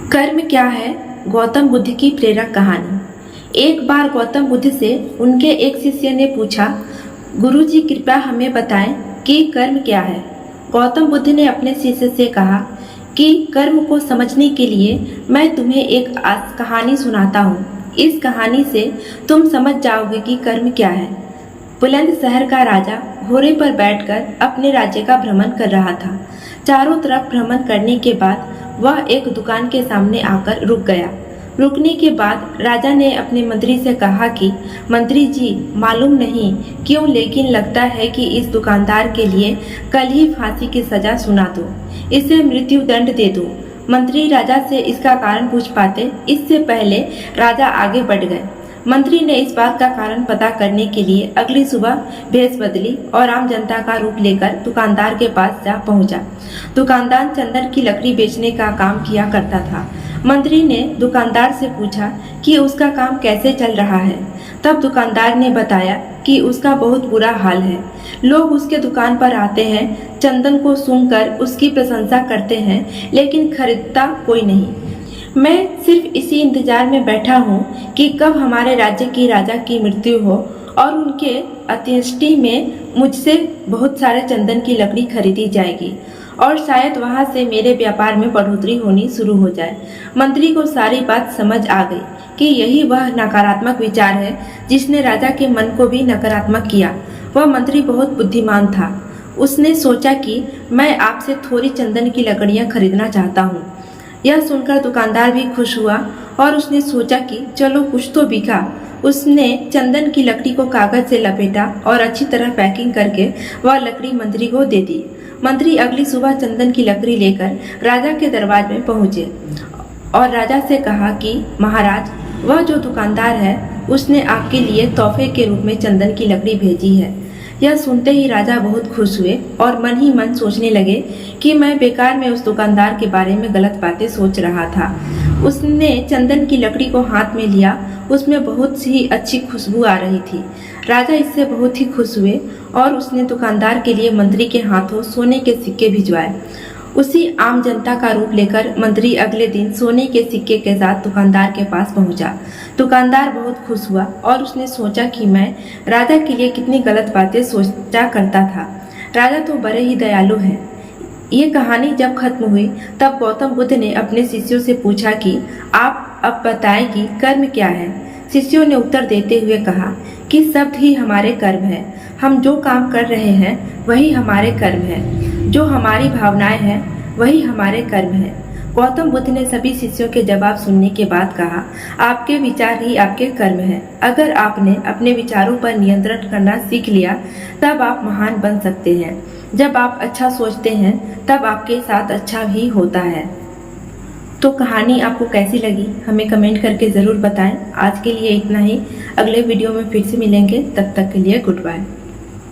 कर्म क्या है? गौतम बुद्ध की प्रेरक कहानी। एक बार गौतम बुद्ध से उनके एक शिष्य ने पूछा, गुरुजी कृपया हमें बताएं कि कर्म क्या है। गौतम बुद्ध ने अपने शिष्य से कहा कि कर्म को समझने के लिए मैं तुम्हें एक कहानी सुनाता हूँ। इस कहानी से तुम समझ जाओगे कि कर्म क्या है। बुलंद शहर का राजा घोड़े पर बैठकर अपने राज्य का भ्रमण कर रहा था। चारों तरफ भ्रमण करने के बाद वह एक दुकान के सामने आकर रुक गया। रुकने के बाद राजा ने अपने मंत्री से कहा कि मंत्री जी, मालूम नहीं क्यों लेकिन लगता है कि इस दुकानदार के लिए कल ही फांसी की सजा सुना दो, इसे मृत्यु दंड दे दो। मंत्री राजा से इसका कारण पूछ पाते इससे पहले राजा आगे बढ़ गए। मंत्री ने इस बात का कारण पता करने के लिए अगली सुबह भेष बदली और आम जनता का रूप लेकर दुकानदार के पास जा पहुंचा। दुकानदार चंदन की लकड़ी बेचने का काम किया करता था। मंत्री ने दुकानदार से पूछा कि उसका काम कैसे चल रहा है। तब दुकानदार ने बताया कि उसका बहुत बुरा हाल है। लोग उसके दुकान पर आते हैं, चंदन को सूंघकर उसकी प्रशंसा करते हैं, लेकिन खरीदता कोई नहीं। मैं सिर्फ इसी इंतजार में बैठा हूँ कि कब हमारे राज्य की राजा की मृत्यु हो और उनके अंत्येष्टि में मुझसे बहुत सारे चंदन की लकड़ी खरीदी जाएगी और शायद वहाँ से मेरे व्यापार में बढ़ोतरी होनी शुरू हो जाए। मंत्री को सारी बात समझ आ गई कि यही वह नकारात्मक विचार है जिसने राजा के मन को भी नकारात्मक किया। वह मंत्री बहुत बुद्धिमान था। उसने सोचा कि मैं आपसे थोड़ी चंदन की लकड़ियाँ खरीदना चाहता हूँ। यह सुनकर दुकानदार भी खुश हुआ और उसने सोचा कि चलो कुछ तो बिका। उसने चंदन की लकड़ी को कागज से लपेटा और अच्छी तरह पैकिंग करके वह लकड़ी मंत्री को दे दी। मंत्री अगली सुबह चंदन की लकड़ी लेकर राजा के दरबार में पहुंचे और राजा से कहा कि महाराज, वह जो दुकानदार है उसने आपके लिए तोहफे के रूप में चंदन की लकड़ी भेजी है। यह सुनते ही राजा बहुत खुश हुए और मन ही मन सोचने लगे कि मैं बेकार में उस दुकानदार के बारे में गलत बातें सोच रहा था। उसने चंदन की लकड़ी को हाथ में लिया, उसमें बहुत ही अच्छी खुशबू आ रही थी। राजा इससे बहुत ही खुश हुए और उसने दुकानदार के लिए मंत्री के हाथों सोने के सिक्के भिजवाए। उसी आम जनता का रूप लेकर मंत्री अगले दिन सोने के सिक्के के साथ दुकानदार के पास पहुंचा। दुकानदार बहुत खुश हुआ और उसने सोचा कि मैं राजा के लिए कितनी गलत बातें सोचा करता था। राजा तो बड़े ही दयालु हैं। ये कहानी जब खत्म हुई तब गौतम बुद्ध ने अपने शिष्यों से पूछा कि आप अब बताएं कि कर्म क्या है। शिष्यों ने उत्तर देते हुए कहा कि शब्द ही हमारे कर्म है। हम जो काम कर रहे हैं वही हमारे कर्म है। जो हमारी भावनाएं हैं वही हमारे कर्म है। गौतम बुद्ध ने सभी शिष्यों के जवाब सुनने के बाद कहा, आपके विचार ही आपके कर्म हैं। अगर आपने अपने विचारों पर नियंत्रण करना सीख लिया तब आप महान बन सकते हैं। जब आप अच्छा सोचते हैं तब आपके साथ अच्छा भी होता है। तो कहानी आपको कैसी लगी हमें कमेंट करके ज़रूर बताएं। आज के लिए इतना ही। अगले वीडियो में फिर से मिलेंगे, तब तक के लिए गुड बाय।